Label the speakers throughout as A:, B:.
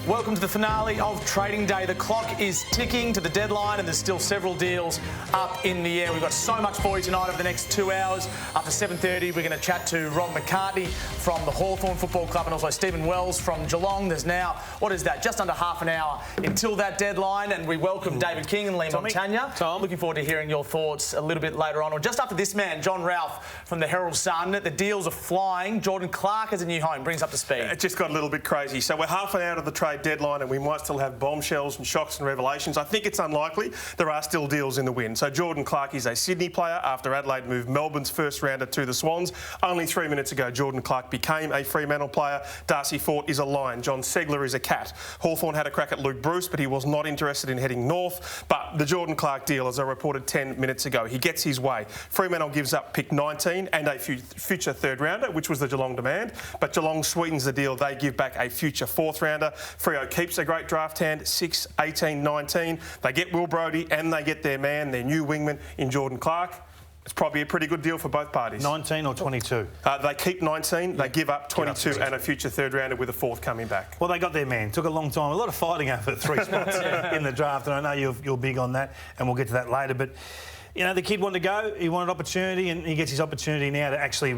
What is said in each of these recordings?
A: Welcome to the finale of Trading Day. The clock is ticking to the deadline and there's still several deals up in the air. We've got so much for you tonight over the next 2 hours. After 7:30, we're going to chat to Rob McCartney from the Hawthorn Football Club and also Stephen Wells from Geelong. There's now, what is that, just under half an hour until that deadline, and we welcome David King and Lee Montagna.
B: Tom.
A: Looking forward to hearing your thoughts a little bit later on, or just after this man, John Ralph from the Herald Sun. The deals are flying. Jordan Clarke has a new home. Brings up to speed.
C: It just got a little bit crazy. So we're half an hour to the trade deadline and we might still have bombshells and shocks and revelations. I think it's unlikely. There are still deals in the wind. So Jordan Clarke is a Sydney player after Adelaide moved Melbourne's first rounder to the Swans. Only 3 minutes ago, Jordan Clarke became a Fremantle player. Darcy Fort is a Lion. John Segler is a Cat. Hawthorn had a crack at Luke Bruce, but he was not interested in heading north. But the Jordan Clarke deal, as I reported 10 minutes ago, he gets his way. Fremantle gives up pick 19 and a future third rounder, which was the Geelong demand. But Geelong sweetens the deal. They give back a future fourth rounder. Freo keeps a great draft hand, 6, 18, 19. They get Will Brodie and they get their man, their new wingman in Jordan Clarke. It's probably a pretty good deal for both parties.
B: 19 or 22?
C: They keep 19, they give up 22 and a future third rounder with a fourth coming back.
B: Well, they got their man. Took a long time. A lot of fighting over 3 spots in the draft, and I know you're big on that, and we'll get to that later. But, you know, the kid wanted to go. He wanted opportunity, and he gets his opportunity now to actually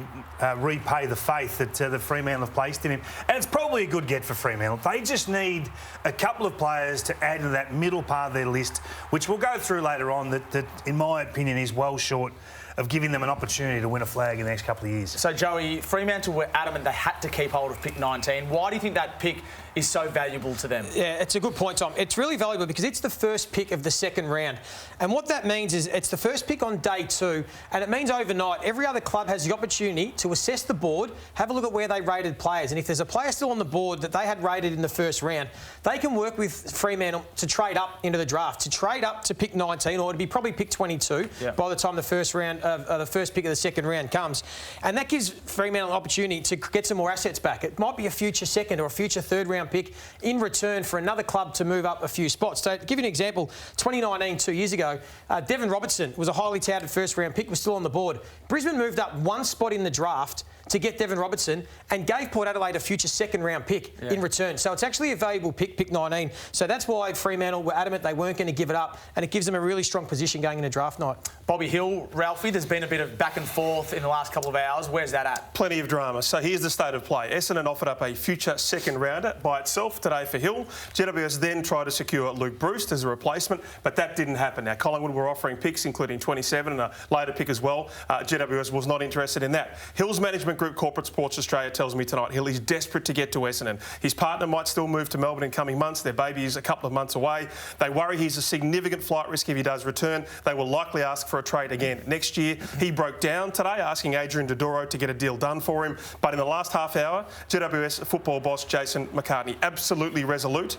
B: repay the faith that the Fremantle have placed in him. And it's probably a good get for Fremantle. They just need a couple of players to add to that middle part of their list, which we'll go through later on, that in my opinion, is well short of giving them an opportunity to win a flag in the next couple of years.
A: So, Joey, Fremantle were adamant they had to keep hold of pick 19. Why do you think that pick is so valuable to them?
D: Yeah, it's a good point, Tom. It's really valuable because it's the first pick of the second round. And what that means is it's the first pick on day 2, and it means overnight every other club has the opportunity to assess the board, have a look at where they rated players. And if there's a player still on the board that they had rated in the first round, they can work with Fremantle to trade up into the draft, to trade up to pick 19 or to be probably pick 22 by the time the first pick of the second round comes. And that gives Fremantle an opportunity to get some more assets back. It might be a future second or a future third round pick in return for another club to move up a few spots. So to give you an example, 2019, 2 years ago, Devon Robertson was a highly touted first round pick, was still on the board. Brisbane moved up one spot in the draft to get Devon Robertson and gave Port Adelaide a future second round pick in return. So it's actually a valuable pick, pick 19. So that's why Fremantle were adamant they weren't going to give it up, and it gives them a really strong position going into draft night.
A: Bobby Hill, Ralphie, there's been a bit of back and forth in the last couple of hours. Where's that at?
C: Plenty of drama. So here's the state of play. Essendon offered up a future second rounder by itself today for Hill. GWS then tried to secure Luke Bruce as a replacement, but that didn't happen. Now, Collingwood were offering picks, including 27 and a later pick as well. GWS was not interested in that. Hill's management group, Corporate Sports Australia, tells me tonight Hill is desperate to get to Essendon. His partner might still move to Melbourne in coming months. Their baby is a couple of months away. They worry he's a significant flight risk if he does return. They will likely ask for a trade again next year. He broke down today, asking Adrian Dodoro to get a deal done for him. But in the last half hour, GWS football boss Jason McCartney, absolutely resolute.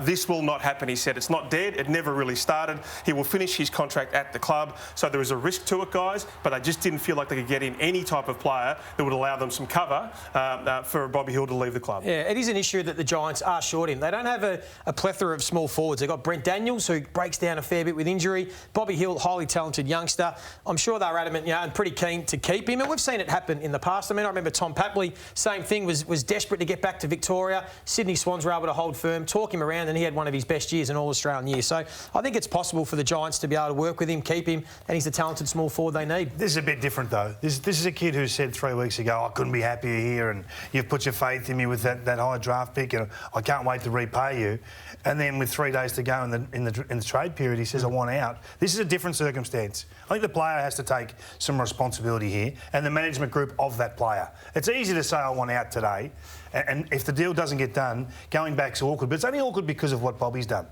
C: This will not happen, he said. It's not dead. It never really started. He will finish his contract at the club. So there is a risk to it, guys, but they just didn't feel like they could get in any type of player that would allow them some cover for Bobby Hill to leave the club.
D: Yeah, it is an issue that the Giants are short in. They don't have a plethora of small forwards. They've got Brent Daniels, who breaks down a fair bit with injury. Bobby Hill, highly talented youngster. I'm sure they're adamant, and pretty keen to keep him. And we've seen it happen in the past. I mean, I remember Tom Papley, same thing, was desperate to get back to Victoria. Sydney Swans were able to hold firm, talk him around, and he had one of his best years, an All-Australian year. So I think it's possible for the Giants to be able to work with him, keep him, and he's the talented small forward they need.
B: This is a bit different, though. This is a kid who said 3 weeks ago, I couldn't be happier here, and you've put your faith in me with that high draft pick, and I can't wait to repay you. And then with 3 days to go in the trade period, he says, I want out. This is a different circumstance. I think the player has to take some responsibility here, and the management group of that player. It's easy to say, I want out today, and if the deal doesn't get done, going back's awkward. But it's only awkward because of what Bobby's done.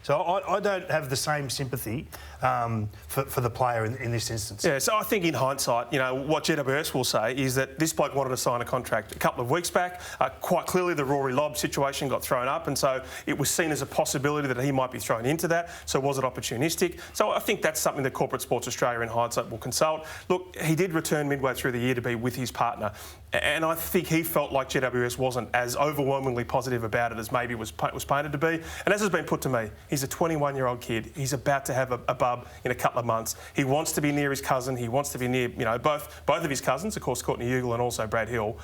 B: So I don't have the same sympathy for the player in this instance.
C: Yeah, so I think in hindsight, what GWS will say is that this bloke wanted to sign a contract a couple of weeks back. Quite clearly the Rory Lobb situation got thrown up, and so it was seen as a possibility that he might be thrown into that. So was it opportunistic? So I think that's something that Corporate Sports Australia in hindsight will consult. Look, he did return midway through the year to be with his partner, and I think he felt like GWS wasn't as overwhelmingly positive about it as maybe was painted to be. And as has been put to me, he's a 21-year-old kid. He's about to have a bub in a couple of months. He wants to be near his cousin. He wants to be near, both of his cousins, of course, Courtney Ugle and also Brad Hill.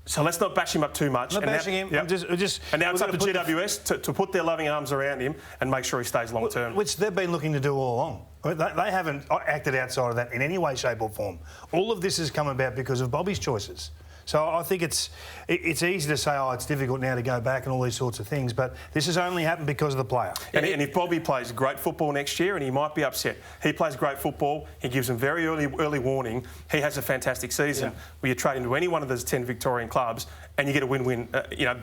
C: So let's not bash him up too much.
B: Not bashing him.
C: Yep. And now it's up to GWS to put their loving arms around him and make sure he stays long term.
B: Which they've been looking to do all along. They haven't acted outside of that in any way, shape or form. All of this has come about because of Bobby's choices. So I think it's easy to say, oh, it's difficult now to go back and all these sorts of things, but this has only happened because of the player.
C: And if Bobby plays great football next year, and he might be upset, he plays great football, he gives them very early warning, he has a fantastic season, where you trade into any one of those 10 Victorian clubs and you get a win-win,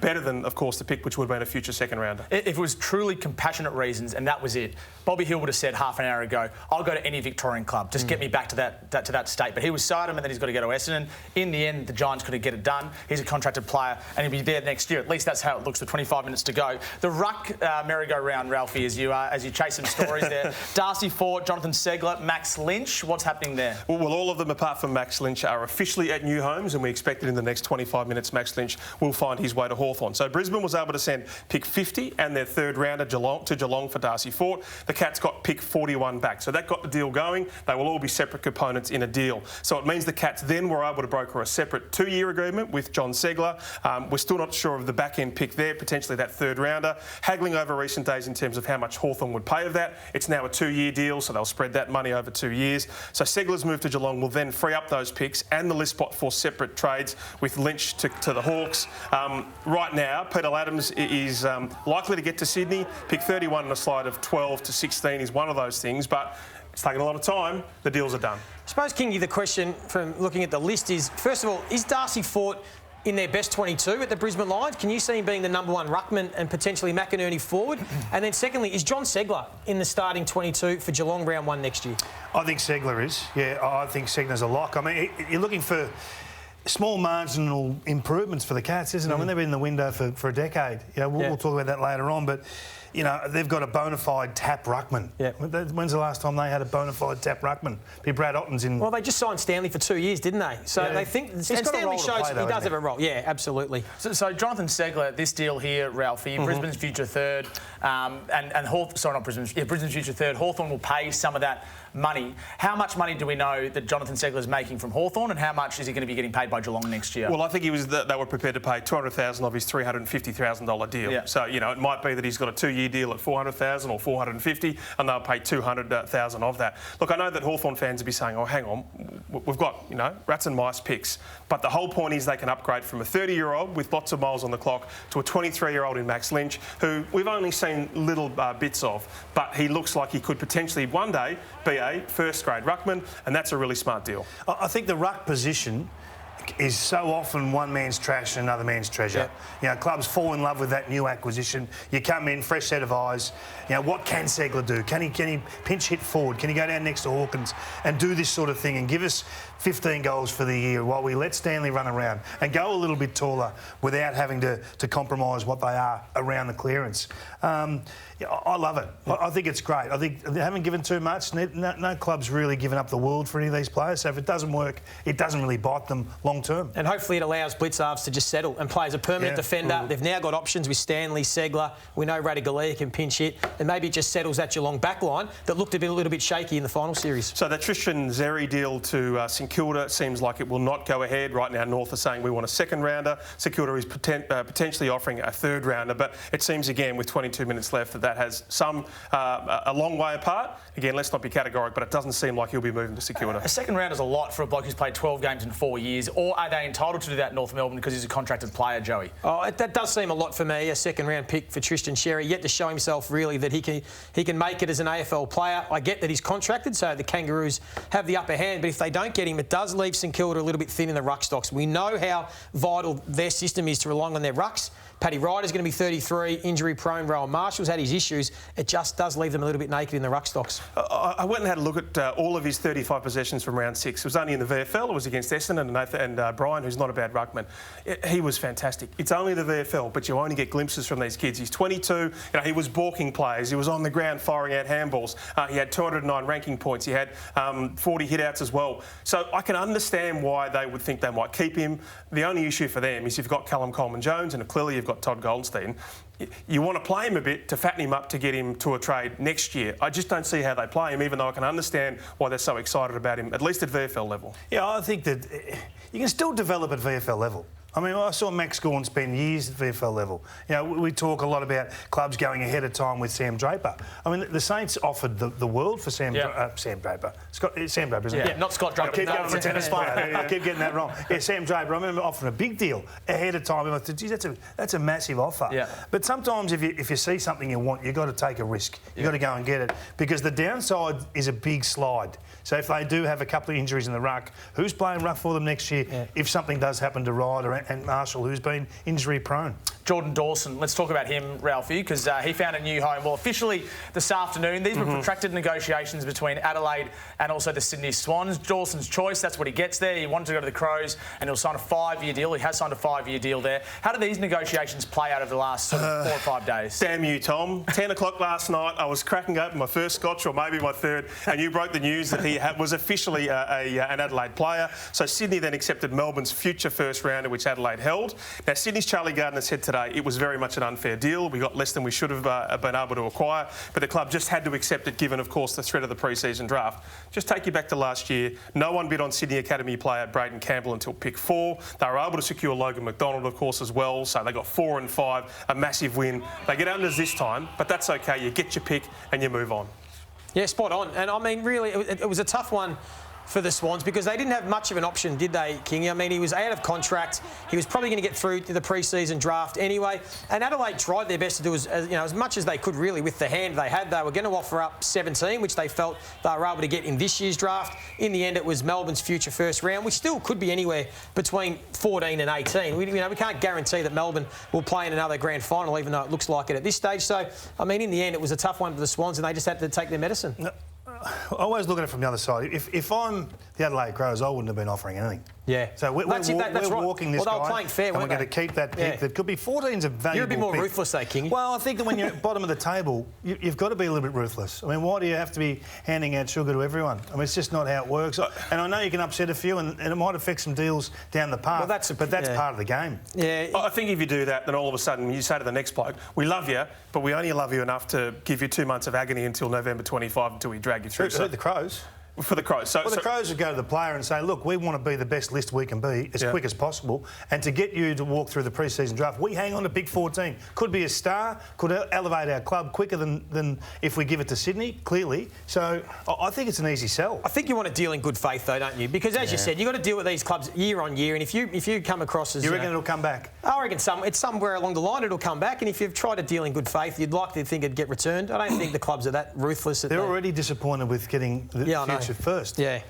C: better than, of course, the pick, which would have been a future second rounder.
A: If it was truly compassionate reasons and that was it, Bobby Hill would have said half an hour ago, I'll go to any Victorian club, just get me back to that state. But he was so adamant that he's got to go to Essendon. In the end, the Giants couldn't get it done. He's a contracted player and he'll be there next year. At least that's how it looks with 25 minutes to go. The ruck merry-go-round, Ralphie, as you chase some stories there. Darcy Fort, Jonathan Segler, Max Lynch. What's happening there?
C: Well, all of them, apart from Max Lynch, are officially at new homes, and we expect that in the next 25 minutes, Max Lynch will find his way to Hawthorn. So Brisbane was able to send pick 50 and their third rounder to Geelong for Darcy Fort. The Cats got pick 41 back. So that got the deal going. They will all be separate components in a deal. So it means the Cats then were able to broker a separate 2-year agreement with John Segler. We're still not sure of the back-end pick there, potentially that third rounder. Haggling over recent days in terms of how much Hawthorn would pay of that. It's now a 2-year deal, so they'll spread that money over 2 years. So Segler's move to Geelong will then free up those picks and the list spot for separate trades with Lynch to the Hawks. Right now, Peter Adams is likely to get to Sydney. Pick 31 on a slide of 12 to 16 is one of those things, but it's taken a lot of time. The deals are done.
D: I suppose, Kingy, the question from looking at the list is, first of all, is Darcy Fort in their best 22 at the Brisbane Lions? Can you see him being the number one ruckman and potentially McInerney forward? And then secondly, is John Segler in the starting 22 for Geelong round 1 next year?
B: I think Segler is. Yeah, I think Segler's a lock. I mean, you're looking for small marginal improvements for the Cats, isn't it? I mean, they've been in the window for a decade. We'll talk about that later on, but they've got a bona fide tap ruckman. Yeah. When's the last time they had a bona fide tap ruckman? Brad Otten's in.
D: Well, they just signed Stanley for 2 years, didn't they? So they think. And Stanley shows he does have a role. Yeah, absolutely.
A: So Jonathan Segler, this deal here, Ralphie, Brisbane's future third, and Hawthorn, sorry, not Brisbane's, Brisbane's future third. Hawthorn will pay some of that money. How much money do we know that Jonathan Segler is making from Hawthorn, and how much is he going to be getting paid by Geelong next year?
C: Well, I think they were prepared to pay $200,000 of his $350,000 deal. Yeah. So it might be that he's got a 2-year deal at $400,000 or $450,000, and they'll pay $200,000 of that. Look, I know that Hawthorn fans will be saying, "Oh, hang on, we've got rats and mice picks," but the whole point is they can upgrade from a 30-year-old with lots of miles on the clock to a 23-year-old in Max Lynch, who we've only seen little bits of, but he looks like he could potentially one day be a first-grade ruckman, and that's a really smart deal.
B: I think the ruck position is so often one man's trash and another man's treasure. Yep. Clubs fall in love with that new acquisition. You come in, fresh set of eyes. What can Segler do? Can he pinch hit forward? Can he go down next to Hawkins and do this sort of thing and give us 15 goals for the year while we let Stanley run around and go a little bit taller without having to compromise what they are around the clearance? I love it. I think it's great. I think they haven't given too much. No club's really given up the world for any of these players. So if it doesn't work, it doesn't really bite them long term.
D: And hopefully it allows Blitzarves to just settle and play as a permanent defender. They've now got options with Stanley, Segler. We know Radigalea can pinch hit. And maybe it just settles that Geelong backline that looked a little bit shaky in the final series.
C: So that Tristan Xerri deal to St Kilda seems like it will not go ahead. Right now, North are saying we want a second rounder. St Kilda is potentially offering a third rounder. But it seems, again, with 22 minutes left, that has a long way apart. Again, let's not be categoric, but it doesn't seem like he'll be moving to St Kilda.
A: A second round is a lot for a bloke who's played 12 games in 4 years. Or are they entitled to do that in North Melbourne because he's a contracted player, Joey?
D: Oh, that does seem a lot for me. A second round pick for Tristan Xerri, yet to show himself really that he can make it as an AFL player. I get that he's contracted, so the Kangaroos have the upper hand. But if they don't get him, it does leave St Kilda a little bit thin in the ruck stocks. We know how vital their system is to relying on their rucks. Paddy Ryder's going to be 33, injury-prone. Rowan Marshall's had his issues. It just does leave them a little bit naked in the ruck stocks.
C: I went and had a look at all of his 35 possessions from round 6. It was only in the VFL. It was against Essendon and Brian, who's not a bad ruckman. He was fantastic. It's only the VFL, but you only get glimpses from these kids. He's 22. He was balking players. He was on the ground firing out handballs. He had 209 ranking points. He had 40 hit-outs as well. So I can understand why they would think they might keep him. The only issue for them is you've got Callum Coleman-Jones and clearly you've got Todd Goldstein. You want to play him a bit to fatten him up to get him to a trade next year. I just don't see how they play him, even though I can understand why they're so excited about him, at least at VFL level.
B: Yeah, I think that you can still develop at VFL level. I mean, I saw Max Gawn spend years at VFL level. You know, we talk a lot about clubs going ahead of time with Sam Draper. I mean, the Saints offered the world for Sam Draper. Sam Draper, isn't it?
A: Yeah, not Scott Draper.
B: I keep going on the tennis player. I keep getting that wrong. Yeah, Sam Draper. I remember offering a big deal ahead of time. I thought, geez, that's a massive offer.
A: Yeah.
B: But sometimes if you see something you want, you've got to take a risk. You've got to go and get it, because the downside is a big slide. So if they do have a couple of injuries in the ruck, who's playing ruck for them next year if something does happen to Ryder and Marshall, who's been injury prone?
A: Jordan Dawson, let's talk about him, Ralphie, because he found a new home. Well, officially this afternoon, these were protracted negotiations between Adelaide and also the Sydney Swans. Dawson's choice, that's what he gets there. He wanted to go to the Crows and he'll sign a 5-year deal. He has signed a 5-year deal there. How do these negotiations play out over the last sort of 4 or 5 days?
C: Damn you, Tom. 10 o'clock last night, I was cracking open my first scotch, or maybe my third, and you broke the news that he was officially an Adelaide player. So Sydney then accepted Melbourne's future first rounder, which Adelaide held. Now, Sydney's Charlie Gardner said today it was very much an unfair deal. We got less than we should have been able to acquire, but the club just had to accept it, given, of course, the threat of the pre-season draft. Just take you back to last year. No one bid on Sydney Academy player Braden Campbell until pick 4. They were able to secure Logan McDonald, of course, as well. So they got 4 and 5, a massive win. They get unders this time, but that's okay. You get your pick and you move on.
D: Yeah, spot on. And I mean, really, it was a tough one for the Swans, because they didn't have much of an option, did they, Kingy? I mean, he was out of contract. He was probably going to get through to the pre-season draft anyway. And Adelaide tried their best to do as much as they could, really, with the hand they had. They were going to offer up 17, which they felt they were able to get in this year's draft. In the end, it was Melbourne's future first round, which still could be anywhere between 14 and 18. We can't guarantee that Melbourne will play in another grand final, even though it looks like it at this stage. So, I mean, in the end, it was a tough one for the Swans, and they just had to take their medicine.
B: No. I always look at it from the other side. If I'm the Adelaide Crows, I wouldn't have been offering anything.
D: Yeah.
B: So we're walking this guy.
D: Well, they were playing fair,
B: and we're going to keep that pick. That could be 14's a valuable
D: You're a bit more
B: pick.
D: ruthless, though, King.
B: Well, I think that when you're at the bottom of the table, you've got to be a little bit ruthless. I mean, why do you have to be handing out sugar to everyone? I mean, it's just not how it works. And I know you can upset a few, and it might affect some deals down the path. Well, that's part of the game.
D: Yeah.
C: I think if you do that, then all of a sudden you say to the next bloke, we love you, but we only love you enough to give you 2 months of agony until November 25 until we drag you through.
B: So the Crows?
C: For the Crows.
B: Well, the Crows would go to the player and say, look, we want to be the best list we can be as quick as possible, and to get you to walk through the pre-season draft, we hang on to pick 14. Could be a star, could elevate our club quicker than if we give it to Sydney, clearly. So I think it's an easy sell.
D: I think you want to deal in good faith, though, don't you? Because, as you said, you've got to deal with these clubs year on year, and if you come across as...
B: You reckon it'll come back?
D: I reckon it's somewhere along the line it'll come back, and if you've tried to deal in good faith, you'd like to think it'd get returned. I don't think the clubs are that ruthless.
B: They're already disappointed with getting the future first.
D: Yeah.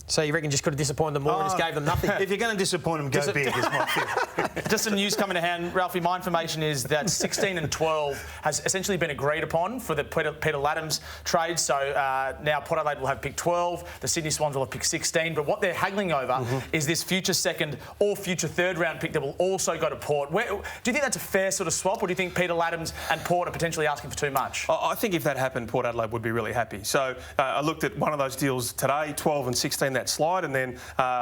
D: So you reckon just could have disappointed them more and just gave them nothing?
B: If you're going to disappoint them, go big, is my feel.
A: Just some news coming to hand, Ralphie. My information is that 16 and 12 has essentially been agreed upon for the Peter Laddams trade. So now Port Adelaide will have pick 12, the Sydney Swans will have pick 16. But what they're haggling over is this future second or future third round pick that will also go to Port. Do you think that's a fair sort of swap, or do you think Peter Laddams and Port are potentially asking for too much?
C: I think if that happened, Port Adelaide would be really happy. So I looked at one of those deals today, 12 and 16, that slide, and then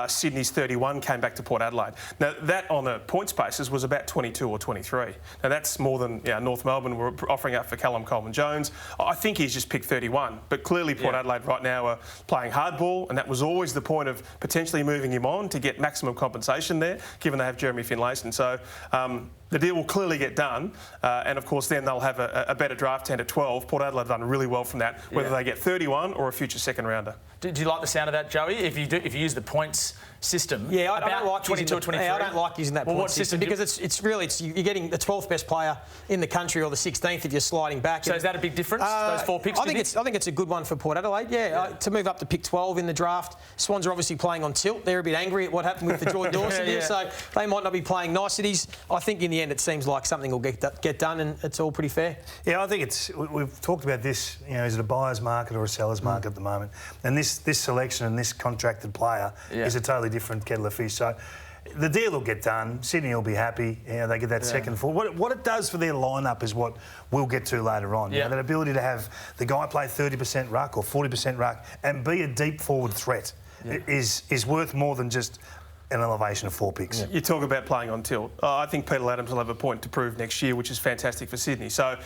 C: Sydney's 31 came back to Port Adelaide. Now, that on a points basis was about 22 or 23. Now, that's more than North Melbourne were offering out for Callum Coleman-Jones. I think he's just picked 31, but clearly Port Adelaide right now are playing hardball, and that was always the point of potentially moving him on to get maximum compensation there, given they have Jeremy Finlayson. So the deal will clearly get done, and of course then they'll have a better draft 10 to 12. Port Adelaide have done really well from that, whether they get 31 or a future second rounder.
A: Do you like the sound of that, Joey? If you use the points system,
D: I don't like
A: 22 or 23.
D: I don't like using that point system because it's really you're getting the 12th best player in the country or the 16th if you're sliding back.
A: So is that a big difference? Those 4 picks.
D: I think it's a good one for Port Adelaide. To move up to pick 12 in the draft. Swans are obviously playing on tilt. They're a bit angry at what happened with the Jordan Dawson deal, so they might not be playing niceties. I think in the end it seems like something will get done, and it's all pretty fair.
B: Yeah, I think we've talked about this. Is it a buyer's market or a seller's market at the moment? And this selection and this contracted player is a totally different kettle of fish. So the deal will get done. Sydney will be happy. They get that second forward. What it does for their lineup is what we'll get to later on. That ability to have the guy play 30% ruck or 40% ruck and be a deep forward threat is worth more than just an elevation of 4 picks.
C: You talk about playing on tilt. I think Peter Adams will have a point to prove next year, which is fantastic for Sydney. So,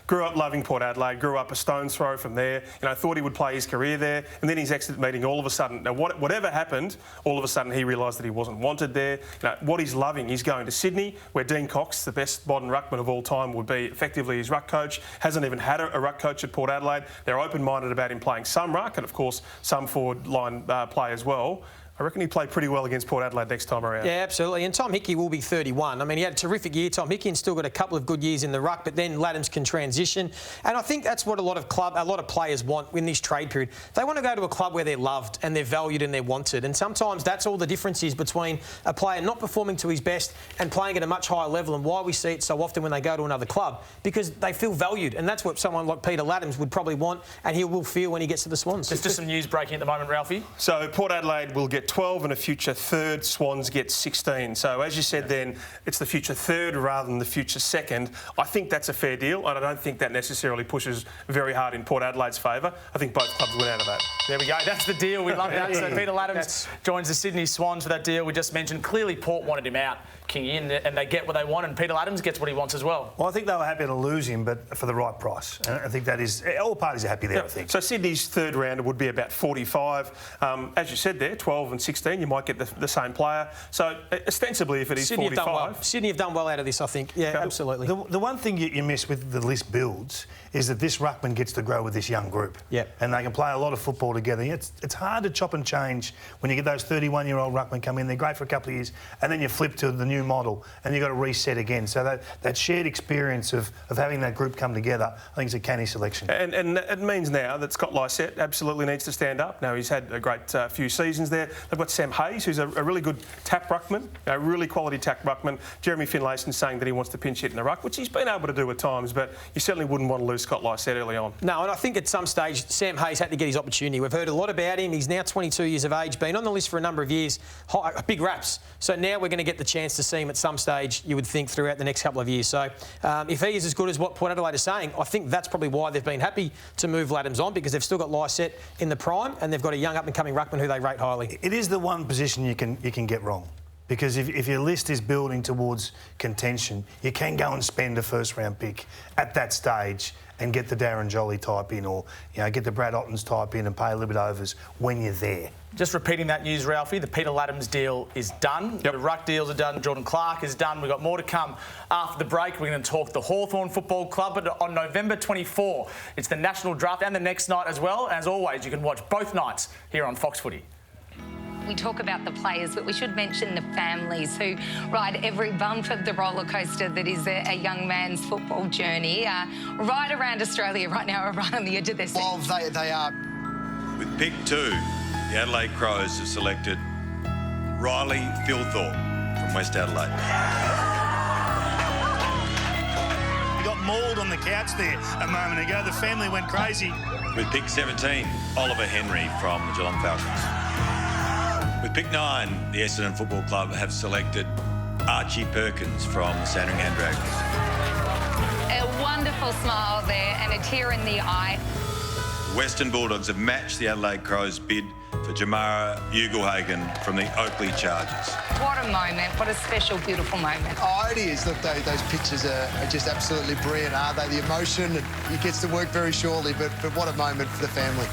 C: grew up loving Port Adelaide, grew up a stone's throw from there. Thought he would play his career there, and then his exit meeting all of a sudden. Now, whatever happened, all of a sudden he realised that he wasn't wanted there. What he's loving, he's going to Sydney, where Dean Cox, the best modern ruckman of all time, would be effectively his ruck coach. Hasn't even had a ruck coach at Port Adelaide. They're open-minded about him playing some ruck, and of course some forward line play as well. I reckon he played pretty well against Port Adelaide next time around. Yeah,
D: absolutely. And Tom Hickey will be 31. I mean, he had a terrific year, Tom Hickey, and still got a couple of good years in the ruck, but then Laddams can transition. And I think that's what a lot of players want in this trade period. They want to go to a club where they're loved and they're valued and they're wanted. And sometimes that's all the difference is between a player not performing to his best and playing at a much higher level, and why we see it so often when they go to another club, because they feel valued. And that's what someone like Peter Laddams would probably want, and he will feel when he gets to the Swans.
A: There's just some news breaking at the moment, Ralphie.
C: So Port Adelaide will get 12 and a future third, Swans get 16. So as you said then, it's the future third rather than the future second. I think that's a fair deal, and I don't think that necessarily pushes very hard in Port Adelaide's favour. I think both clubs win out of that.
A: There we go. That's the deal. We love that. So Peter Laddams joins the Sydney Swans for that deal we just mentioned. Clearly Port wanted him out, Kingy, and they get what they want, and Peter Laddams gets what he wants as well.
B: Well, I think they were happy to lose him, but for the right price. And I think that is... all parties are happy there, I think.
C: So Sydney's third rounder would be about 45. As you said there, 12 and 16, you might get the same player. So ostensibly, if it is
D: Sydney
C: 45...
D: Sydney have done well out of this, I think. Yeah, absolutely.
B: The one thing you miss with the list builds is that this ruckman gets to grow with this young group.
D: Yep.
B: And they can play a lot of football together. It's hard to chop and change when you get those 31-year-old ruckmen come in. They're great for a couple of years, and then you flip to the new model, and you've got to reset again. So that shared experience of having that group come together, I think is a canny selection.
C: And it means now that Scott Lycett absolutely needs to stand up. Now, he's had a great few seasons there. They've got Sam Hayes, who's a really good tap ruckman, a really quality tap ruckman. Jeremy Finlayson's saying that he wants to pinch hit in the ruck, which he's been able to do at times, but you certainly wouldn't want to lose Scott Lycett early on.
D: No, and I think at some stage Sam Hayes had to get his opportunity. We've heard a lot about him. He's now 22 years of age, been on the list for a number of years, big raps. So now we're going to get the chance to see him at some stage, you would think, throughout the next couple of years. So if he is as good as what Port Adelaide is saying, I think that's probably why they've been happy to move Laddams on, because they've still got Lycett in the prime, and they've got a young up-and-coming ruckman who they rate highly.
B: It is the one position you can get wrong. Because if your list is building towards contention, you can go and spend a first-round pick at that stage and get the Darren Jolly type in, or get the Brad Ottens type in and pay a little bit overs when you're there.
A: Just repeating that news, Ralphie, the Peter Laddams deal is done.
C: Yep.
A: The ruck deals are done. Jordan Clarke is done. We've got more to come after the break. We're going to talk the Hawthorn Football Club, but on November 24, it's the national draft and the next night as well. As always, you can watch both nights here on Fox Footy.
E: We talk about the players, but we should mention the families who ride every bump of the roller coaster that is a young man's football journey. Right around Australia right now, are right on the edge of their seat.
F: Well, they are.
G: With pick 2, the Adelaide Crows have selected Riley Philthorpe from West Adelaide.
B: You got mauled on the couch there a moment ago. The family went crazy.
G: With pick 17, Oliver Henry from the Geelong Falcons. With pick 9, the Essendon Football Club have selected Archie Perkins from the Sandringham Dragons.
E: A wonderful smile there and a tear in the eye.
G: Western Bulldogs have matched the Adelaide Crows' bid for Jamara Ugelhagen from the Oakley Chargers.
E: What a moment, what a special, beautiful moment.
F: Oh, it is. Look, those pictures are just absolutely brilliant, aren't they? The emotion, it gets to work very shortly, but what a moment for the family.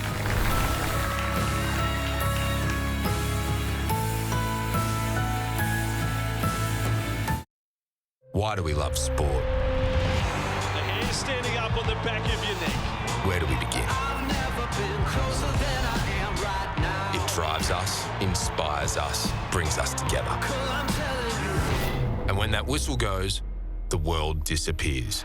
H: Why do we love sport?
I: The hair standing up on the back of your neck.
H: Where do we begin?
I: I've never been closer than I am right now.
H: It drives us, inspires us, brings us together.
I: I'm telling you.
H: And when that whistle goes, the world disappears.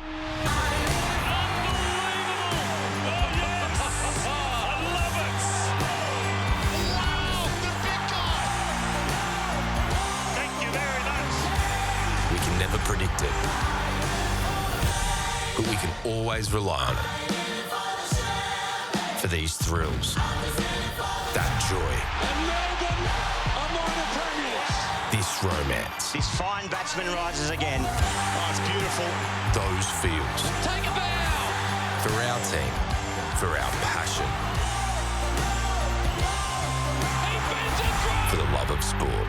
H: Never predict it, but we can always rely on it. For these thrills, that joy, this romance,
J: this fine batsman rises again. Oh, it's beautiful.
H: Those feels.
I: Take a bow.
H: For our team, for our passion, for the love of sport.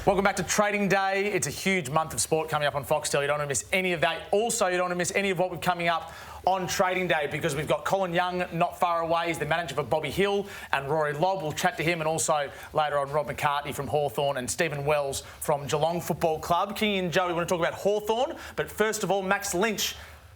A: Welcome back to Trading Day. It's a huge month of sport coming up on Foxtel. You don't want to miss any of that. Also, you don't want to miss any of what we're coming up on Trading Day because we've got Colin Young not far away. He's the manager for Bobby Hill and Rory Lobb. We'll chat to him, and also later on Rob McCartney from Hawthorn and Stephen Wells from Geelong Football Club. Kingy and Joey want to talk about Hawthorn, but first of all, Max Lynch.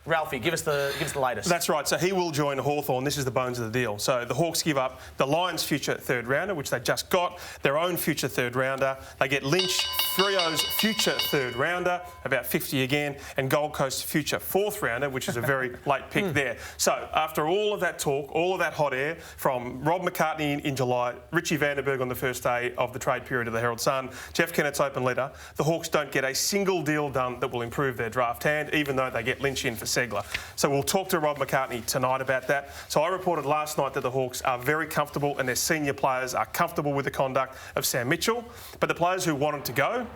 A: Ralphie, give us the latest.
C: That's right. So he will join Hawthorn. This is the bones of the deal. So the Hawks give up the Lions' future third rounder, which they just got, their own future third rounder. They get Lynch, Frio's future third rounder, about 50 again, and Gold Coast's future fourth rounder, which is a very late pick there. So after all of that talk, all of that hot air from Rob McCartney in July, Richie Vandenberg on the first day of the trade period of the Herald Sun, Jeff Kennett's open letter, the Hawks don't get a single deal done that will improve their draft hand, even though they get Lynch in for Segler. So we'll talk to Rob McCartney tonight about that. So I reported last night that the Hawks are very comfortable and their senior players are comfortable with the conduct of Sam Mitchell. But the players who wanted to go,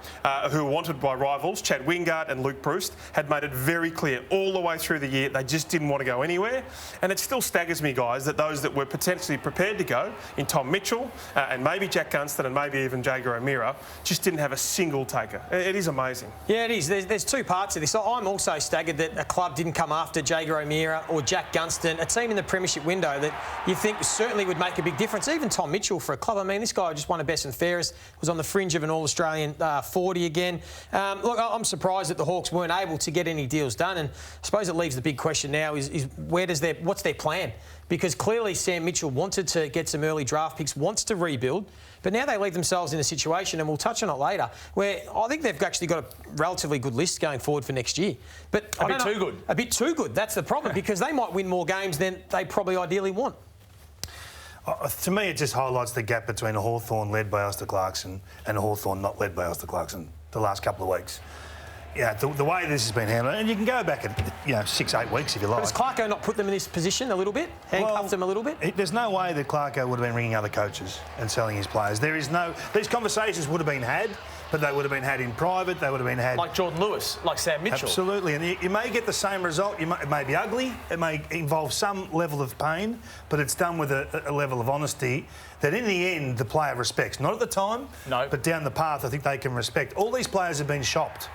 C: who were wanted by rivals, Chad Wingard and Luke Bruce, had made it very clear all the way through the year they just didn't want to go anywhere. And it still staggers me, guys, that those that were potentially prepared to go, in Tom Mitchell and maybe Jack Gunston and maybe even Jaeger O'Meara, just didn't have a single taker. It is amazing.
D: Yeah, it is. There's two parts of this. I'm also staggered that a club didn't come after Jaeger O'Meara or Jack Gunston, a team in the premiership window that you think certainly would make a big difference. Even Tom Mitchell for a club. I mean, this guy just won a best and fairest, was on the fringe of an All-Australian 40 again. Look, I'm surprised that the Hawks weren't able to get any deals done, and I suppose it leaves the big question now is what's their plan? Because clearly Sam Mitchell wanted to get some early draft picks, wants to rebuild, but now they leave themselves in a situation, and we'll touch on it later, where I think they've actually got a relatively good list going forward for next year. But
A: a bit too good.
D: A bit too good. That's the problem, because they might win more games than they probably ideally want.
B: To me, it just highlights the gap between a Hawthorn led by Alistair Clarkson and a Hawthorn not led by Alistair Clarkson the last couple of weeks. Yeah, the way this has been handled, and you can go back 6-8 weeks if you like.
D: But has Clarke not put them in this position a little bit? Handcuffed them a little bit?
B: There's no way that Clarke would have been ringing other coaches and selling his players. These conversations would have been had, but they would have been had in private. They would have been had
A: like Jordan Lewis, like Sam Mitchell.
B: Absolutely, and you may get the same result. It may be ugly. It may involve some level of pain, but it's done with a level of honesty that in the end the player respects. Not at the time,
A: no,
B: but down the path I think they can respect. All these players have been shopped.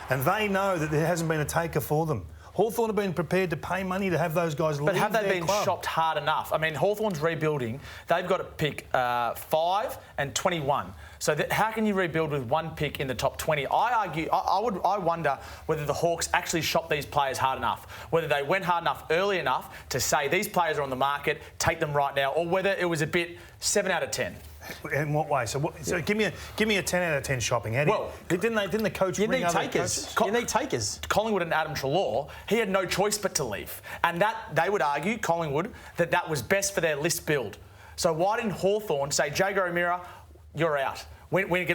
B: And they know that there hasn't been a taker for them. Hawthorn have been prepared to pay money to have those guys leave their club.
A: But have they been shopped hard enough? I mean, Hawthorn's rebuilding. They've got to pick 5 and 21. So how can you rebuild with one pick in the top 20? I wonder whether the Hawks actually shopped these players hard enough, whether they went hard enough early enough to say these players are on the market, take them right now, or whether it was a bit 7 out of 10.
B: In what way? So give me a 10 out of 10 shopping. Didn't the coach ring other coaches?
D: You need takers.
A: Collingwood and Adam Treloar, he had no choice but to leave. And that they would argue, Collingwood, that was best for their list build. So why didn't Hawthorn say, Jaeger O'Meara, you're out?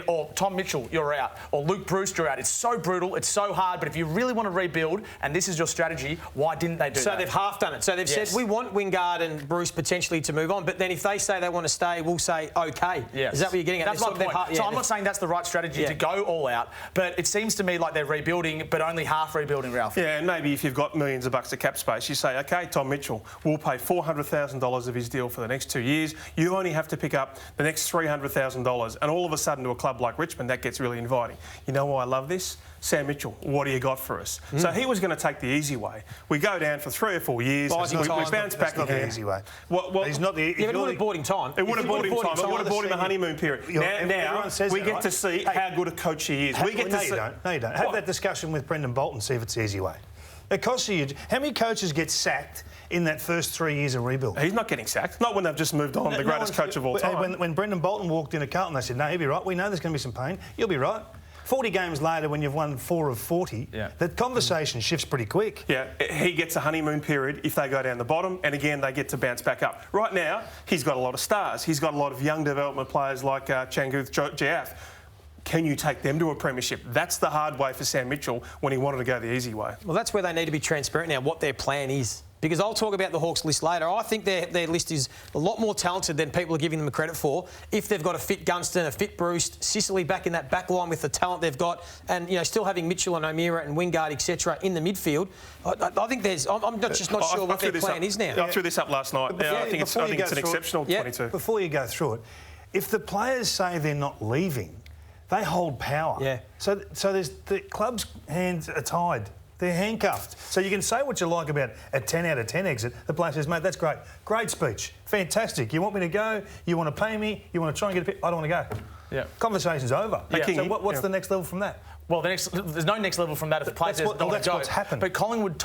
A: Or Tom Mitchell, you're out. Or Luke Bruce, you're out. It's so brutal, it's so hard, but if you really want to rebuild, and this is your strategy, why didn't they do that?
D: So they've half done it. So they've said, we want Wingard and Bruce potentially to move on, but then if they say they want to stay, we'll say, OK.
A: Yes.
D: Is that what you're getting at?
A: That's my point. So I'm not saying that's the right strategy to go all out, but it seems to me like they're rebuilding, but only half rebuilding, Ralph.
C: Yeah, and maybe if you've got millions of bucks of cap space, you say, OK, Tom Mitchell, we'll pay $400,000 of his deal for the next 2 years. You only have to pick up the next $300,000. And all of a sudden, to a club like Richmond, that gets really inviting. You know why I love this? Sam Mitchell, what do you got for us? So he was going to take the easy way. We go down for 3 or 4 years. We bounce back again.
B: Not the easy way.
C: Well,
B: he's not the.
D: Yeah, but it would have bought him time.
C: It would have bought him time. It would have bought him a honeymoon period. Now we get to see how good a coach he is. We get to see.
B: No, you don't. Have that discussion with Brendan Bolton. See if it's the easy way. It costs you. How many coaches get sacked in that first 3 years of rebuild?
C: He's not getting sacked. Not when they've just moved on. The greatest coach of all time.
B: When Brendan Bolton walked into Carlton, they said, "No, he'll be right. We know there's going to be some pain. You'll be right." 40 games later, when you've won 4 of 40, that conversation shifts pretty quick.
C: Yeah, he gets a honeymoon period if they go down the bottom, and again, they get to bounce back up. Right now, he's got a lot of stars. He's got a lot of young development players like Changuth Jiaf. Can you take them to a premiership? That's the hard way for Sam Mitchell when he wanted to go the easy way.
D: Well, that's where they need to be transparent now, what their plan is. Because I'll talk about the Hawks list later. I think their list is a lot more talented than people are giving them credit for. If they've got a fit Gunston, a fit Bruce, Sicily back in that back line with the talent they've got, and still having Mitchell and O'Meara and Wingard, etc., in the midfield, I think there's. I'm just not sure what their plan is now.
C: I threw this up last night. I think it's an exceptional 22.
B: Before you go through it, if the players say they're not leaving, they hold power.
D: Yeah.
B: So there's the club's hands are tied. They're handcuffed. So you can say what you like about a 10 out of 10 exit. The player says, mate, that's great. Great speech. Fantastic. You want me to go? You want to pay me? You want to try and get a pick? I don't want to go. Yeah. Conversation's over.
A: Yeah.
B: So what's the next level from that?
A: Well, there's no next level from that if the player says
B: that's what's happened.
A: But Collingwood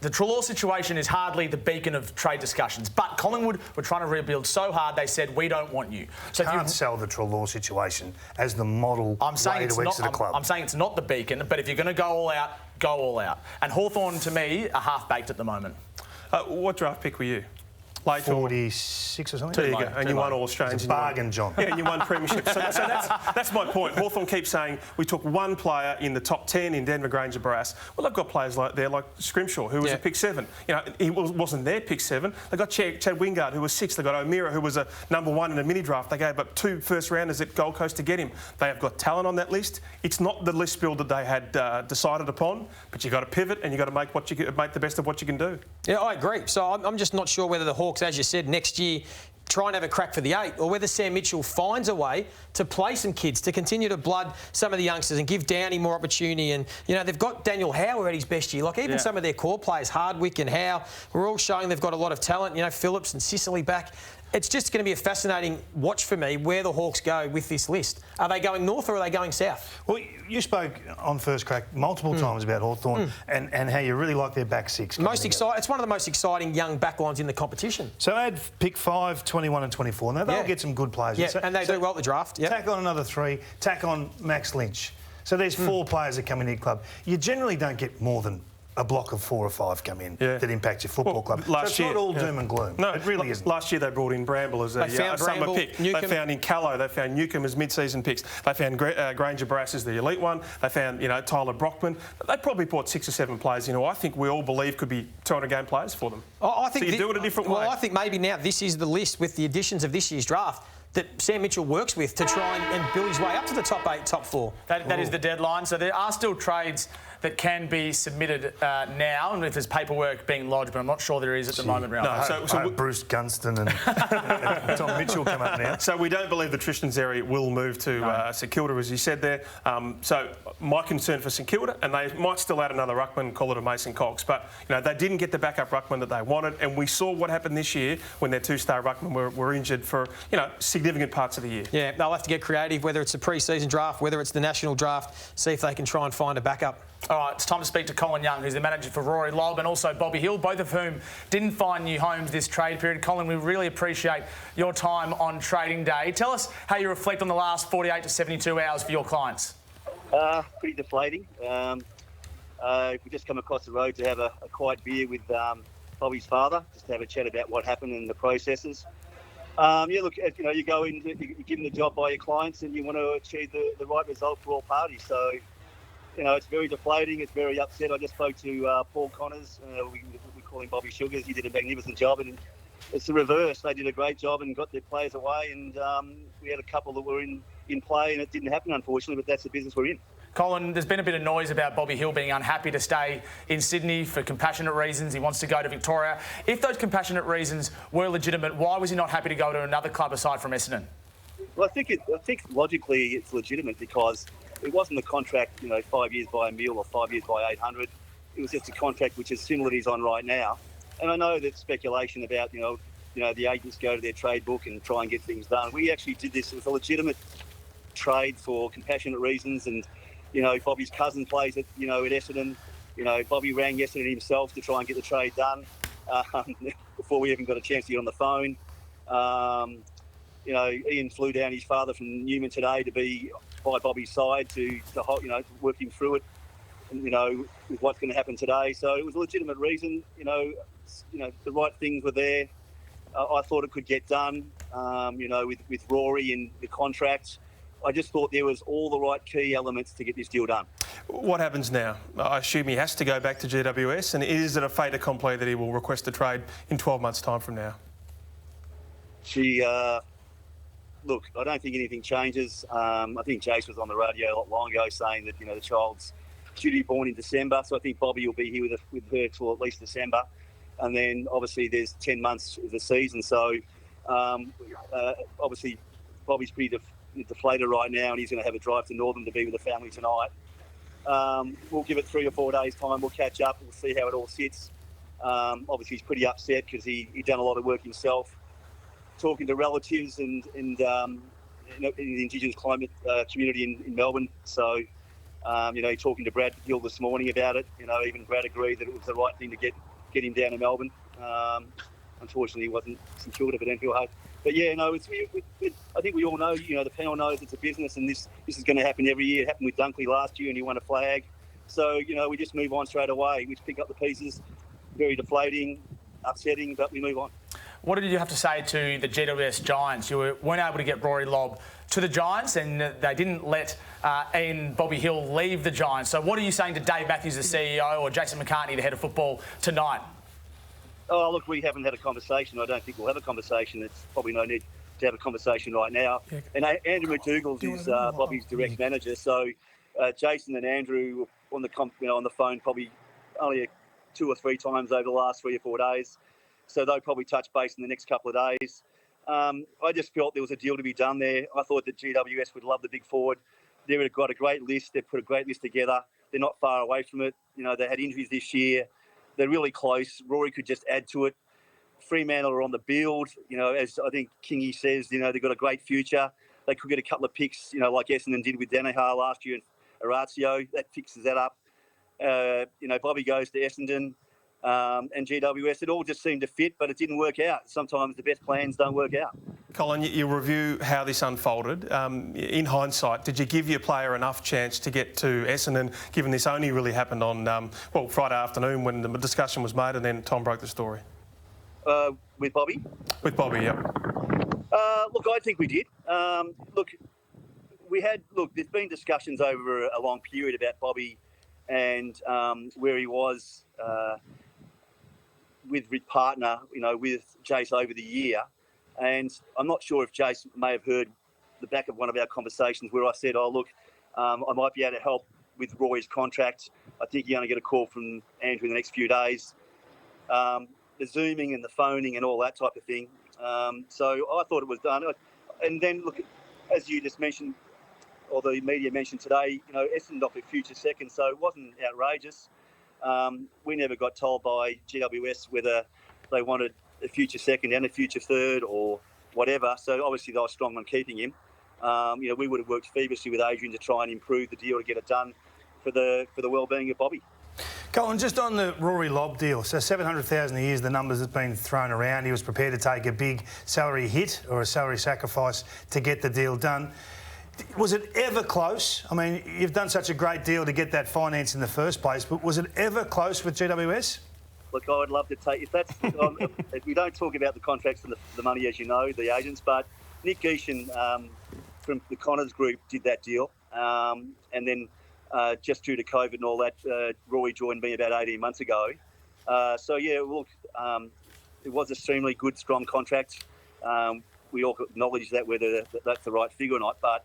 A: the Treloar situation is hardly the beacon of trade discussions. But Collingwood were trying to rebuild so hard they said, we don't want you. So
B: you can't sell the Treloar situation as the model way to exit a club.
A: I'm saying it's not the beacon, but if you're going to go all out, go all out. And Hawthorn, to me, are half-baked at the moment.
C: What draft pick were you? Late
B: 46 or something.
C: There you go. And you won All Australians.
B: It's a bargain, John.
C: Yeah, and you won premierships. So that's my point. Hawthorn keeps saying we took one player in the top 10 in Denver Granger Barras. Well, they've got players like Scrimshaw, who was a pick 7. You know, he wasn't their pick 7. They got Chad Wingard, who was 6. They got O'Meara, who was a number 1 in a mini draft. They gave up 2 first rounders at Gold Coast to get him. They have got talent on that list. It's not the list build that they had decided upon, but you've got to pivot and you've got to make the best of what you can do.
D: Yeah, I agree. So I'm just not sure whether the Hawks, as you said, next year try and have a crack for the 8, or whether Sam Mitchell finds a way to play some kids, to continue to blood some of the youngsters and give Downey more opportunity. And, you know, they've got Daniel Howe at his best year. Like, even some of their core players, Hardwick and Howe, we're all showing they've got a lot of talent. You know, Phillips and Sicily back. It's just going to be a fascinating watch for me where the Hawks go with this list. Are they going north or are they going south?
B: Well, you spoke on First Crack multiple times about Hawthorn and how you really like their back 6.
D: It's one of the most exciting young backlines in the competition.
B: So add pick 5, 21 and 24. Now, they'll get some good players.
D: Yeah, and they do well at the draft. Yep.
B: Tack on another 3, tack on Max Lynch. So there's 4 players that come into your club. You generally don't get more than a block of 4 or 5 come in that impact your football club.
C: Last year,
B: it's not all doom and gloom.
C: No,
B: it really isn't.
C: Last year they brought in Bramble as a summer pick.
D: Newcomb.
C: They found in Callow, they found Newcomb as mid-season picks. They found Granger Barras as the elite one. They found, Tyler Brockman. They probably brought 6 or 7 players, I think we all believe could be 200-game players for them.
D: I think
C: so you do it a different way.
D: Well, I think maybe now this is the list with the additions of this year's draft that Sam Mitchell works with to try and build his way up to the top 8, top 4.
A: That is the deadline. So there are still trades that can be submitted now, and if there's paperwork being lodged, but I'm not sure there is at the moment.
B: So Bruce Gunston and Tom Mitchell come up now.
C: So we don't believe the Tristan Xerri will move to St Kilda, as you said there. So my concern for St Kilda, and they might still add another ruckman, call it a Mason Cox, but they didn't get the backup ruckman that they wanted, and we saw what happened this year when their 2-star ruckman were injured for significant parts of the year.
D: Yeah, they'll have to get creative, whether it's a pre-season draft, whether it's the national draft, see if they can try and find a backup.
A: All right, it's time to speak to Colin Young, who's the manager for Rory Lobb, and also Bobby Hill, both of whom didn't find new homes this trade period. Colin, we really appreciate your time on trading day. Tell us how you reflect on the last 48 to 72 hours for your clients.
K: Pretty deflating. We just come across the road to have a quiet beer with Bobby's father, just to have a chat about what happened in the processes. You go in, you're given the job by your clients and you want to achieve the right result for all parties. So, it's very deflating. It's very upset. I just spoke to Paul Connors. We call him Bobby Sugars. He did a magnificent job. And it's the reverse. They did a great job and got their players away. And we had a couple that were in play and it didn't happen, unfortunately, but that's the business we're in.
A: Colin, there's been a bit of noise about Bobby Hill being unhappy to stay in Sydney for compassionate reasons. He wants to go to Victoria. If those compassionate reasons were legitimate, why was he not happy to go to another club aside from Essendon?
K: Well, I think logically it's legitimate because it wasn't a contract, 5 years by a mil or 5 years by 800. It was just a contract which is similar to he's on right now. And I know there's speculation about, the agents go to their trade book and try and get things done. We actually did this. It was a legitimate trade for compassionate reasons. And, Bobby's cousin plays at Essendon. Bobby rang Essendon himself to try and get the trade done before we even got a chance to get on the phone. Ian flew down his father from Newman today to be by Bobby's side to work him through it, and, with what's going to happen today. So it was a legitimate reason. The right things were there. I thought it could get done. With Rory and the contract. I just thought there was all the right key elements to get this deal done.
C: What happens now? I assume he has to go back to GWS, and is it a fait accompli that he will request a trade in 12 months' time from now?
K: Look, I don't think anything changes. I think Jace was on the radio a lot long ago saying that, the child's due to be born in December, so I think Bobby will be here with her till at least December. And then, obviously, there's 10 months of the season, so obviously Bobby's pretty deflated right now, and he's going to have a drive to Northern to be with the family tonight. We'll give it 3 or 4 days' time. We'll catch up. We'll see how it all sits. Obviously, he's pretty upset because he done a lot of work himself, talking to relatives and in the Indigenous climate community in Melbourne. So, talking to Brad Hill this morning about it. Even Brad agreed that it was the right thing to get him down to Melbourne. Unfortunately, he wasn't secured of it, Enfield. But yeah, no, I think we all know. The panel knows it's a business, and this is going to happen every year. It happened with Dunkley last year, and he won a flag. So we just move on straight away. We pick up the pieces. Very deflating, upsetting, but we move on.
A: What did you have to say to the GWS Giants? You weren't able to get Rory Lobb to the Giants, and they didn't let Bobby Hill leave the Giants. So what are you saying to Dave Matthews, the CEO, or Jason McCartney, the head of football, tonight?
K: Oh, look, we haven't had a conversation. I don't think we'll have a conversation. It's probably no need to have a conversation right now. Yeah. And Andrew McDougall is Bobby's direct manager. So Jason and Andrew were on the phone probably only 2 or 3 times over the last 3 or 4 days. So they'll probably touch base in the next couple of days. I just felt there was a deal to be done there. I thought that GWS would love the big forward. They've got a great list. They've put a great list together. They're not far away from it. They had injuries this year. They're really close. Rory could just add to it. Fremantle are on the build. As I think Kingy says, they've got a great future. They could get a couple of picks, like Essendon did with Danaher last year and Orazio. That fixes that up. Bobby goes to Essendon and GWS. It all just seemed to fit, but it didn't work out. Sometimes the best plans don't work out.
C: Colin, you review how this unfolded. In hindsight, did you give your player enough chance to get to Essendon, given this only really happened on, Friday afternoon when the discussion was made and then Tom broke the story?
K: With Bobby?
C: With Bobby, yep.
K: Look, I think we did. There's been discussions over a long period about Bobby and where he was with partner, with Jace over the year. And I'm not sure if Jace may have heard the back of one of our conversations where I said, I might be able to help with Roy's contract. I think you're going to get a call from Andrew in the next few days. The Zooming and the phoning and all that type of thing. So I thought it was done. And then, look, as you just mentioned, or the media mentioned today, Essendon offered future second, so it wasn't outrageous. We never got told by GWS whether they wanted a future second and a future third or whatever. So obviously they were strong on keeping him. We would have worked feverishly with Adrian to try and improve the deal to get it done for the well-being of Bobby.
B: Colin, just on the Rory Lobb deal, so $700,000 a year is the numbers that's been thrown around. He was prepared to take a big salary hit or a salary sacrifice to get the deal done. Was it ever close? I mean, you've done such a great deal to get that finance in the first place, but was it ever close with GWS?
K: Look, I would love to take... If we don't talk about the contracts and the money, as you know, the agents, but Nick Geeshan from the Connors Group did that deal. And then just due to COVID and all that, Rory joined me about 18 months ago. It was an extremely good, strong contract. We all acknowledge that, whether that's the right figure or not. But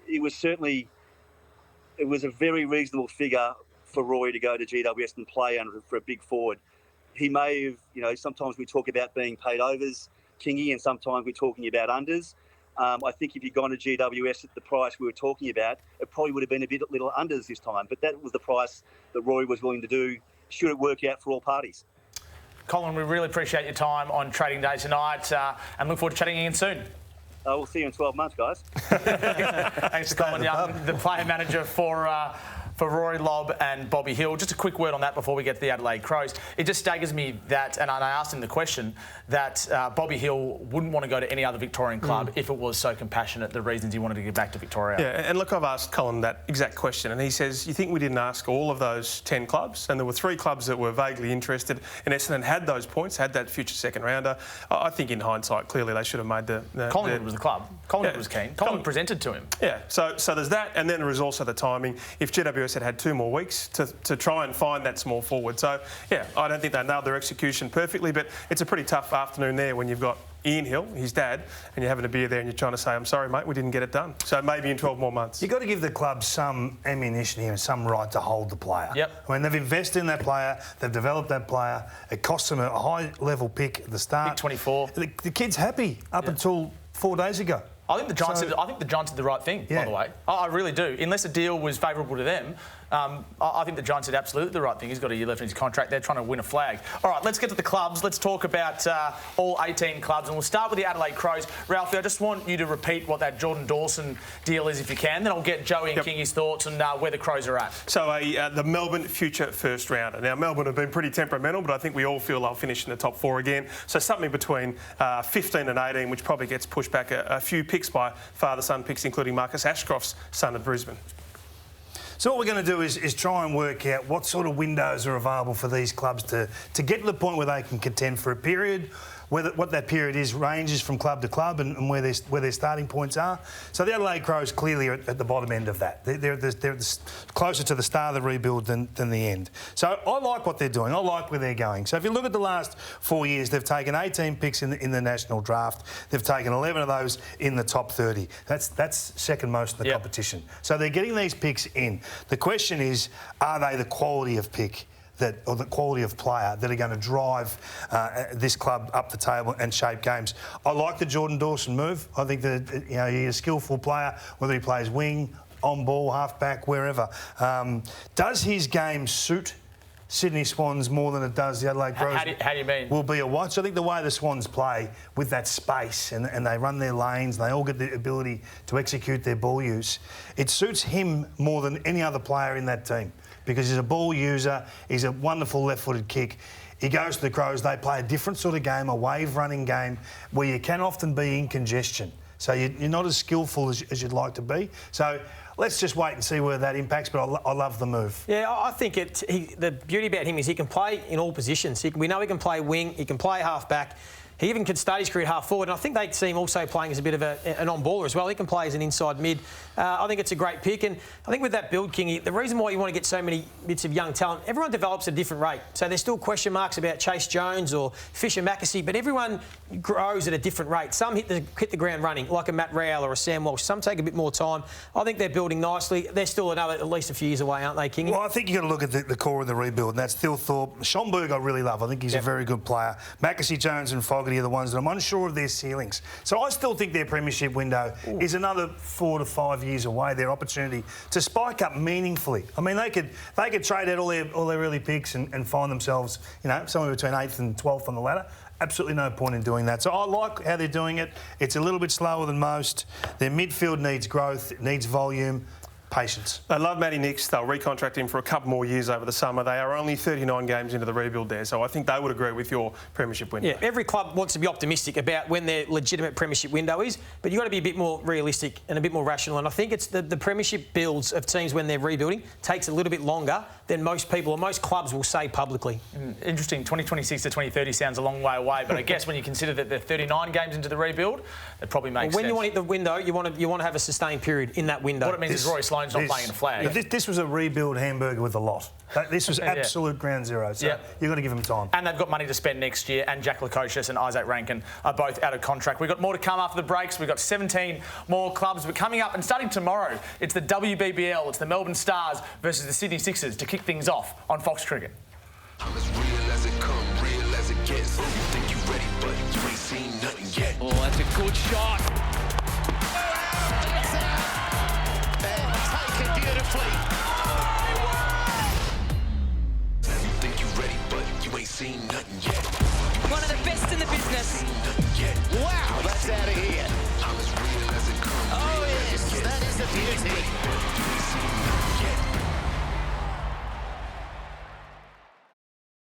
K: it was a very reasonable figure for Roy to go to GWS and play for a big forward. He may have, sometimes we talk about being paid overs, Kingy, and sometimes we're talking about unders. I think if you'd gone to GWS at the price we were talking about, it probably would have been a bit little unders this time. But that was the price that Roy was willing to do, should it work out for all parties.
A: Colin, we really appreciate your time on Trading Day tonight and look forward to chatting again soon.
K: We'll see you in 12 months, guys.
A: Thanks to Colin Young, the player manager for Rory Lobb and Bobby Hill. Just a quick word on that before we get to the Adelaide Crows. It just staggers me that, and I asked him the question, that Bobby Hill wouldn't want to go to any other Victorian club if it was so compassionate, the reasons he wanted to get back to Victoria.
C: Yeah, and look, I've asked Colin that exact question, and he says, you think we didn't ask all of those 10 clubs? And there were 3 clubs that were vaguely interested, and Essendon had those points, had that future second rounder. I think in hindsight, clearly they should have made the
A: Collingwood was the club. Collingwood was keen. Collingwood presented to him.
C: Yeah, so there's that, and then there is also the timing. If GWS had 2 more weeks to try and find that small forward. So, yeah, I don't think they nailed their execution perfectly, but it's a pretty tough afternoon there when you've got Ian Hill, his dad, and you're having a beer there and you're trying to say, I'm sorry, mate, we didn't get it done. So maybe in 12 more months.
B: You've got to give the club some ammunition here and some right to hold the player.
A: Yep.
B: I mean, they've invested in that player, they've developed that player, it cost them a high-level pick at the start.
A: Pick 24.
B: The kid's happy up until 4 days ago.
A: I think the Giants did the right thing, by the way. I really do. Unless a deal was favourable to them, I think the Giants did absolutely the right thing. He's got a year left in his contract. They're trying to win a flag. All right, let's get to the clubs. Let's talk about all 18 clubs, and we'll start with the Adelaide Crows. Ralphie, I just want you to repeat what that Jordan Dawson deal is, if you can. Then I'll get Joey and Kingy's thoughts on where the Crows are at.
C: So the Melbourne future first rounder. Now, Melbourne have been pretty temperamental, but I think we all feel they'll finish in the top 4 again. So something between 15 and 18, which probably gets pushed back a few picks by father-son picks, including Marcus Ashcroft's son at Brisbane.
B: So what we're going to do is try and work out what sort of windows are available for these clubs to get to the point where they can contend for a period. What that period is ranges from club to club and where their starting points are. So the Adelaide Crows clearly are at the bottom end of that. They're closer to the start of the rebuild than the end. So I like what they're doing. I like where they're going. So if you look at the last 4 years, they've taken 18 picks in the national draft. They've taken 11 of those in the top 30. That's second most in the competition. So they're getting these picks in. The question is, are they the quality of pick or the quality of player that are going to drive this club up the table and shape games? I like the Jordan Dawson move. I think that he's a skillful player, whether he plays wing, on ball, half back, wherever. Does his game suit Sydney Swans more than it does the Adelaide Crows?
A: How do you mean?
B: Will be a watch. I think the way the Swans play with that space and they run their lanes, and they all get the ability to execute their ball use, it suits him more than any other player in that team, because he's a ball user, he's a wonderful left-footed kick. He goes to the Crows, they play a different sort of game, a wave-running game, where you can often be in congestion. So you're not as skillful as you'd like to be. So let's just wait and see where that impacts, but I love the move.
D: Yeah, I think the beauty about him is he can play in all positions. We know he can play wing, he can play half-back. He even could start his career half forward, and I think they see him also playing as a bit of an on-baller as well. He can play as an inside mid. I think it's a great pick, and I think with that build, Kingy, the reason why you want to get so many bits of young talent, everyone develops at a different rate. So there's still question marks about Chase Jones or Fisher Mackesy, but everyone grows at a different rate. Some hit the ground running, like a Matt Rowell or a Sam Walsh. Some take a bit more time. I think they're building nicely. They're still at least a few years away, aren't they, Kingy?
B: Well, I think you've got to look at the core of the rebuild, and that's Phil Thorpe. Schomburg I really love. I think he's a very good player. Mackesy, Jones and Fogarty are the ones that I'm unsure of their ceilings. So I still think their premiership window is another 4 to 5 years away, their opportunity to spike up meaningfully. I mean, they could trade out all their early picks and find themselves, somewhere between 8th and 12th on the ladder. Absolutely no point in doing that. So I like how they're doing it. It's a little bit slower than most. Their midfield needs growth, it needs volume. Patience.
C: They love Matty Nicks. They'll recontract him for a couple more years over the summer. They are only 39 games into the rebuild there, so I think they would agree with your premiership window.
D: Yeah, every club wants to be optimistic about when their legitimate premiership window is, but you've got to be a bit more realistic and a bit more rational. And I think it's the premiership builds of teams when they're rebuilding takes a little bit longer than most people or most clubs will say publicly.
A: Interesting. 2026 to 2030 sounds a long way away, but I guess when you consider that they're 39 games into the rebuild, it probably makes sense.
D: When you want to hit the window, you want to have a sustained period in that window.
A: What it means is Roy Sloane's not playing in a flag.
B: This was a rebuild hamburger with a lot. This was absolute ground zero, so you've got to give them time.
A: And they've got money to spend next year, and Jack Lukosius and Isaac Rankin are both out of contract. We've got more to come after the breaks. We've got 17 more clubs. But coming up and starting tomorrow, it's the WBBL. It's the Melbourne Stars versus the Sydney Sixers to kick things off on Fox Cricket.
L: I'm as real as it come, real as it gets. You think you ready, but you ain't seen nothing yet.
I: Oh, that's a good shot.
L: Taken beautifully. You think you ready, but you ain't seen nothing yet.
M: One of the best in the business.
L: Wow, that's out of here. I'm as real as it comes.
M: Oh yes, that is the beauty.
L: You ain't seen nothing.